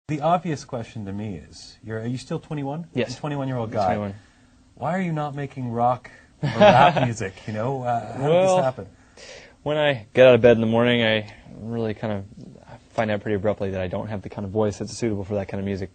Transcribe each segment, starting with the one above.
The obvious question to me is, are you still 21? Yes. You're a 21-year-old guy. 21. Why are you not making rock or rap music, you know? How did this happen? When I get out of bed in the morning, I really kind of find out pretty abruptly that I don't have the kind of voice that's suitable for that kind of music.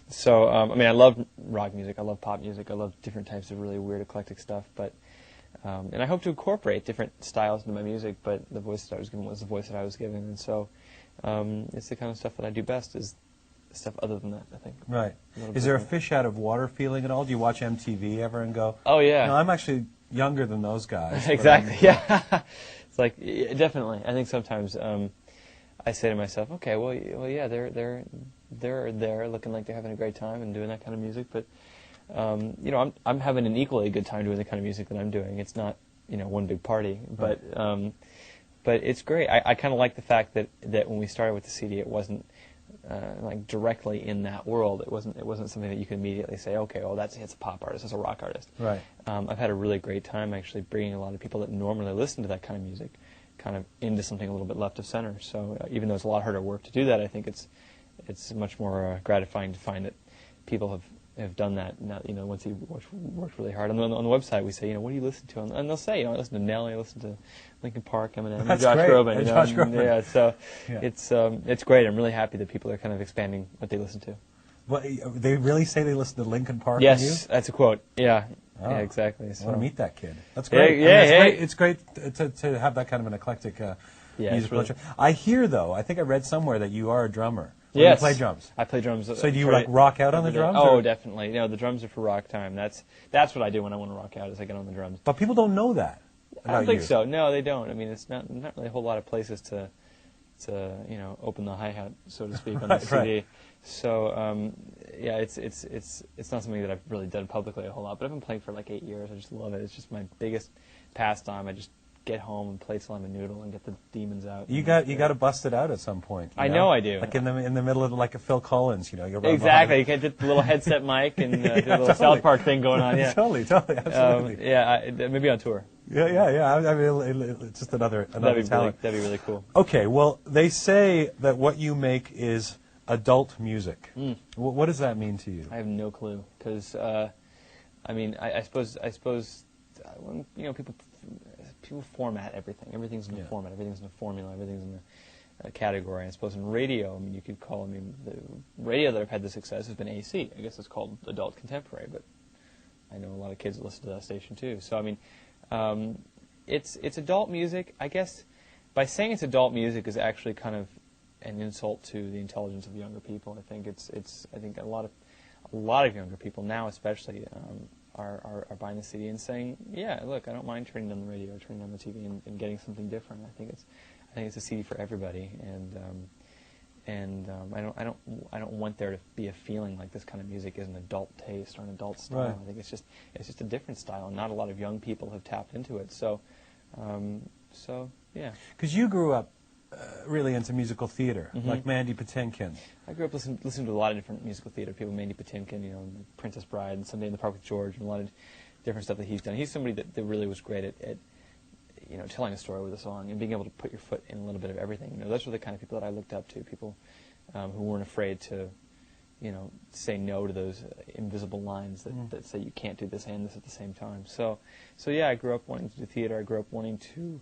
So, I mean, I love rock music, I love pop music, I love different types of really weird, eclectic stuff, but, and I hope to incorporate different styles into my music, but the voice that I was given was the voice that I was given, and so it's the kind of stuff that I do best, is stuff other than that, I think. Right. Is there a fish out of water feeling at all? Do you watch MTV ever and go, oh, yeah. No, I'm actually younger than those guys. Exactly, yeah. It's like, yeah, definitely. I think sometimes I say to myself, okay, well, yeah, they're there looking like they're having a great time and doing that kind of music, but you know, I'm having an equally good time doing the kind of music that I'm doing. It's not, you know, one big party, but it's great. I kind of like the fact that when we started with the CD, it wasn't like directly in that world. It wasn't something that you could immediately say, okay, well, it's a pop artist, it's a rock artist. Right. I've had a really great time actually bringing a lot of people that normally listen to that kind of music kind of into something a little bit left of center. So even though it's a lot harder work to do that, I think it's much more gratifying to find that people have done that. Now, you know, once you worked really hard on the website, we say, you know, what do you listen to? And they'll say, you know, I listen to Nelly, I listen to Linkin Park, Eminem, That's Josh great. Groban. And You know? Josh Groban. Yeah, so Yeah. it's great. I'm really happy that people are kind of expanding what they listen to. Well, they really say they listen to Linkin Park? Yes, and you? that's a quote. Yeah. Oh, yeah, exactly. So. I want to meet that kid. That's great. Yeah, it's great to have that kind of an eclectic music culture. I hear, though, I think I read somewhere that you are a drummer. Yes. You play drums. I play drums. So do you like rock out on the drums? Oh, or? definitely. You know, the drums are for rock time. That's what I do when I want to rock out, is I get on the drums. But people don't know that. I don't think so. No, they don't. I mean, it's not really a whole lot of places to you know, open the hi-hat, so to speak, on the CD. Right. So yeah, it's not something that I've really done publicly a whole lot, but I've been playing for like 8 years. I just love it. It's just my biggest pastime. I just get home and play till I'm a noodle and get the demons out. You got to bust it out at some point. I know I do. Like in the middle of like a Phil Collins, you know. You're exactly. You can get the little headset mic and do the little South Park thing going on. Yeah. totally, absolutely. Yeah, maybe on tour. Yeah. I mean, it's just another talent. That'd be really cool. Okay, well, they say that what you make is adult music. What does that mean to you? I have no clue, because I mean, I suppose when, you know, people format everything. Everything's in a format. Everything's in a formula. Everything's in a category. I suppose in radio, I mean, you could call. I mean, the radio that I've had the success has been AC. I guess it's called adult contemporary, but I know a lot of kids that listen to that station too. So I mean, it's adult music. I guess by saying it's adult music is actually kind of an insult to the intelligence of younger people. I think I think a lot of younger people now, especially, are buying the CD and saying, yeah, look, I don't mind turning on the radio or turning on the TV and getting something different. I think it's a CD for everybody, and I don't want there to be a feeling like this kind of music is an adult taste or an adult style. Right. I think it's just a different style, and not a lot of young people have tapped into it. So yeah. Because you grew up really into musical theater, like Mandy Patinkin. I grew up listening to a lot of different musical theater people, Mandy Patinkin, you know, Princess Bride, and Sunday in the Park with George, and a lot of different stuff that he's done. He's somebody that really was great at you know, telling a story with a song and being able to put your foot in a little bit of everything. You know, those were the kind of people that I looked up to, people who weren't afraid to, you know, say no to those invisible lines that say you can't do this and this at the same time. So yeah, I grew up wanting to do theater. I grew up wanting to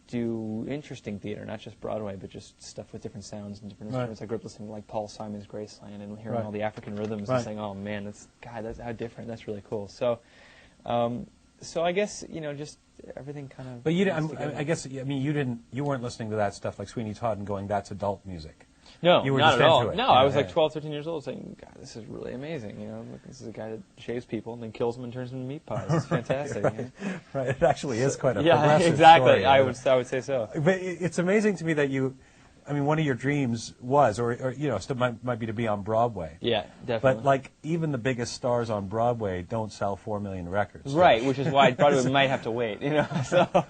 do interesting theater, not just Broadway, but just stuff with different sounds and different instruments. I grew up listening to like Paul Simon's Graceland and hearing all the African rhythms and saying, "Oh man, that's how different. That's really cool." So, so I guess, you know, just everything kind of. But you didn't. I guess, I mean, you weren't listening to that stuff like Sweeney Todd and going, "That's adult music." No, you were not just at all. into it. No, I was like 12, 13 years old saying, God, this is really amazing. You know, look, this is a guy that shaves people and then kills them and turns them into meat pies. It's fantastic. Right. You know? Right. It actually is quite a yeah, progressive exactly. story, I would say so. But it's amazing to me that I mean, one of your dreams was, or you know, still might be to be on Broadway. Yeah, definitely. But like, even the biggest stars on Broadway don't sell 4 million records. Right, which is why Broadway might have to wait. You know, so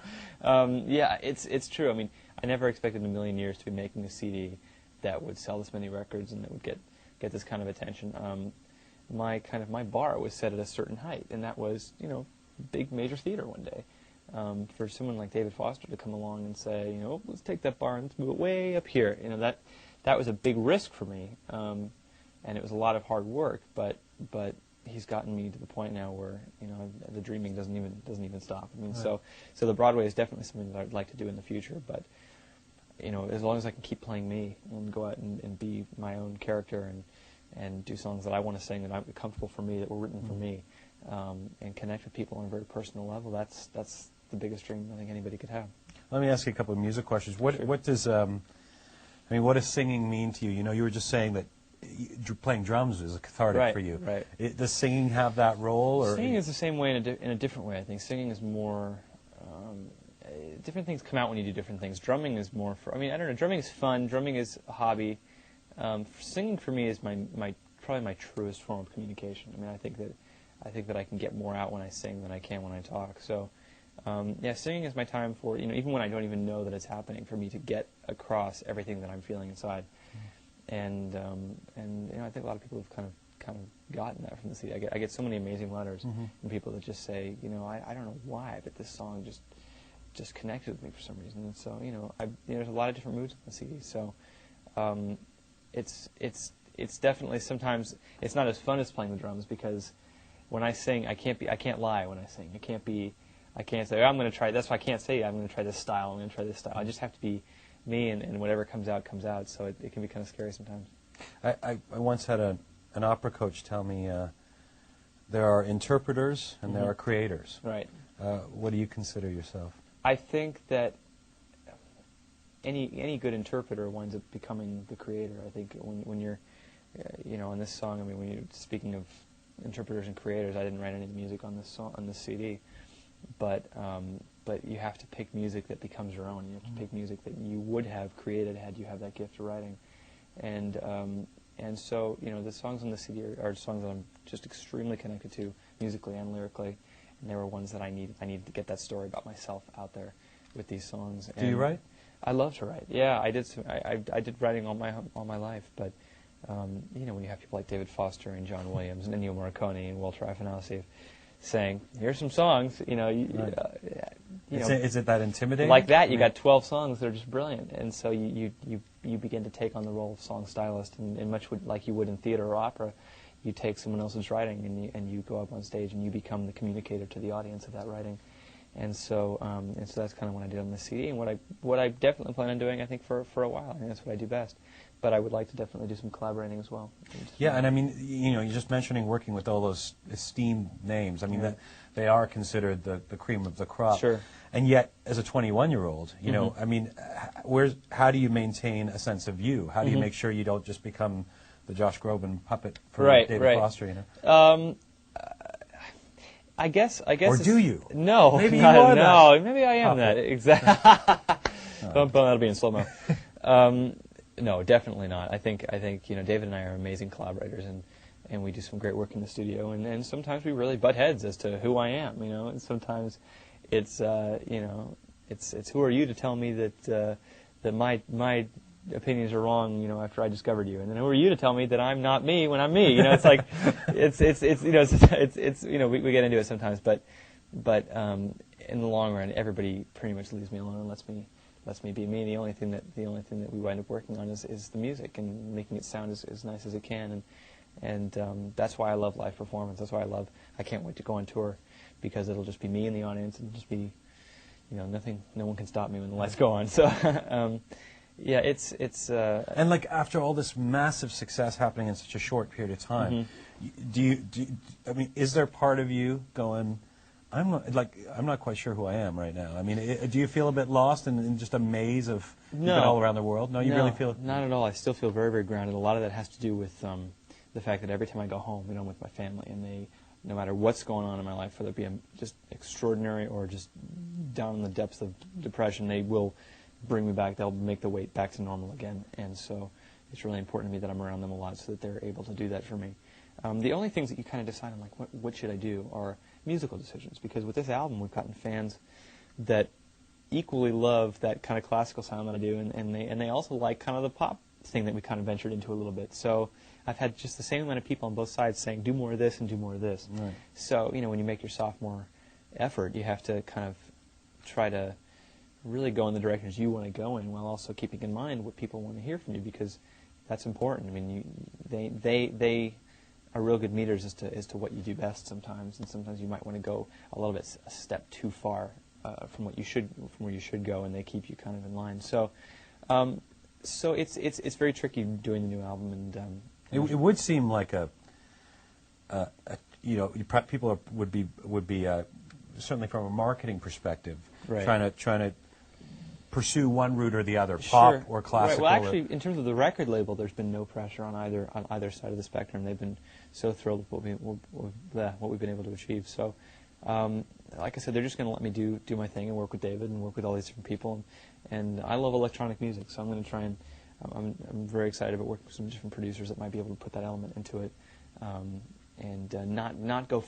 yeah, it's true. I mean, I never expected in a million years to be making a CD that would sell this many records and that would get this kind of attention. My bar was set at a certain height, and that was, you know, big major theater one day. For someone like David Foster to come along and say, you know, let's take that bar and let's move it way up here. You know, that was a big risk for me. and it was a lot of hard work, but he's gotten me to the point now where, you know, the dreaming doesn't even stop. I mean, so the Broadway is definitely something that I'd like to do in the future, but, you know, as long as I can keep playing me and go out and be my own character and do songs that I want to sing, that I'm comfortable for me, that were written for me, and connect with people on a very personal level, that's the biggest dream I think anybody could have. Let me ask you a couple of music questions. What does what does singing mean to you? You know, you were just saying that playing drums is a cathartic for you. Right. Does singing have that role? Or singing is the same way in a different way. I think singing is more. Different things come out when you do different things. Drumming is more for. I mean, I don't know. Drumming is fun. Drumming is a hobby. Singing for me is probably my truest form of communication. I mean, I think that I can get more out when I sing than I can when I talk. So, yeah, singing is my time for, you know, even when I don't even know that it's happening, for me to get across everything that I'm feeling inside. And you know, I think a lot of people have kind of gotten that from the CD. I get so many amazing letters from people that just say, you know, I don't know why, but this song just connected with me for some reason. And so, you know, there's a lot of different moods on the CD. So, it's definitely, sometimes it's not as fun as playing the drums, because when I sing, I can't lie when I sing. I can't say, oh, I'm going to try. That's why I can't say I'm going to try this style. I'm going to try this style. I just have to be me, and whatever comes out comes out. So it can be kind of scary sometimes. I once had an opera coach tell me there are interpreters and there are creators. Right. What do you consider yourself? I think that any good interpreter winds up becoming the creator. I think when you're, you know, on this song. I mean, when you're speaking of interpreters and creators, I didn't write any music on this song, on this CD, but you have to pick music that becomes your own. You have to pick music that you would have created had you have that gift of writing, and so, you know, the songs on the CD are songs that I'm just extremely connected to musically and lyrically, and they were ones that I needed to get that story about myself out there with these songs. Do you write? I love to write. Yeah, I did. I did writing all my life, but you know, when you have people like David Foster and John Williams and Ennio Morricone and Walter Afanasieff saying, "Here's some songs," you know, is it that intimidating? Like that, you got 12 songs that are just brilliant, and so you begin to take on the role of song stylist, and much like you would in theater or opera, you take someone else's writing and you go up on stage and you become the communicator to the audience of that writing. And so that's kind of what I did on the CD, and what I definitely plan on doing, I think, for a while. I think that's what I do best. But I would like to definitely do some collaborating as well. Yeah, and I mean, you know, you're just mentioning working with all those esteemed names. I mean, that they are considered the cream of the crop. Sure. And yet, as a 21-year-old, you know, I mean, how do you maintain a sense of you? How do you make sure you don't just become the Josh Groban puppet for David Foster? You know. I guess. Or do you? No. Maybe you are no. that. Maybe I am puppet. that. Exactly. That'll be in slow mo. No, definitely not. I think you know, David and I are amazing collaborators, and we do some great work in the studio, and sometimes we really butt heads as to who I am. You know, and sometimes it's you know, it's who are you to tell me that my opinions are wrong, you know, after I discovered you, and then who are you to tell me that I'm not me when I'm me? You know, it's like it's you know, it's you know, we get into it sometimes, but in the long run, everybody pretty much leaves me alone and lets me be me. The only thing that we wind up working on is the music and making it sound as nice as it can, and that's why I love live performance. That's why I can't wait to go on tour, because it'll just be me in the audience, and it'll just be, you know, no one can stop me when the lights go on. So yeah, it's and like, after all this massive success happening in such a short period of time, I mean, is there part of you going, I'm not quite sure who I am right now? I mean, do you feel a bit lost in just a maze of people all around the world? No, you really feel it? Not at all. I still feel very, very grounded. A lot of that has to do with the fact that every time I go home, you know, I'm with my family, and no matter what's going on in my life, whether it be just extraordinary or just down in the depths of depression, they will bring me back. They'll make the weight back to normal again. And so it's really important to me that I'm around them a lot, so that they're able to do that for me. The only things that you kind of decide on, like, what should I do, are musical decisions, because with this album we've gotten fans that equally love that kind of classical sound that I do, and they also like kind of the pop thing that we kind of ventured into a little bit. So I've had just the same amount of people on both sides saying, do more of this and do more of this. Right. So, you know, when you make your sophomore effort, you have to kind of try to really go in the directions you want to go in, while also keeping in mind what people want to hear from you, because that's important. I mean, they are real good meters as to what you do best sometimes, and sometimes you might want to go a little bit a step too far from where you should go, and they keep you kind of in line. So, so it's very tricky doing the new album, and it would seem like people would be certainly from a marketing perspective, right, trying to pursue one route or the other, pop sure, or classical. Right. Well, actually, in terms of the record label, there's been no pressure on either side of the spectrum. They've been so thrilled with what we've been able to achieve. So, like I said, they're just going to let me do my thing and work with David and work with all these different people. And I love electronic music, so I'm going to try and I'm very excited about working with some different producers that might be able to put that element into it, and not go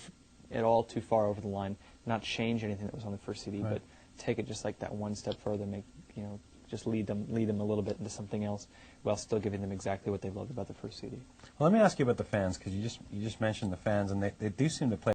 at all too far over the line, not change anything that was on the first CD, right, but take it just like that one step further, just lead them a little bit into something else while still giving them exactly what they loved about the first CD. Well, let me ask you about the fans, because you just mentioned the fans, and they do seem to play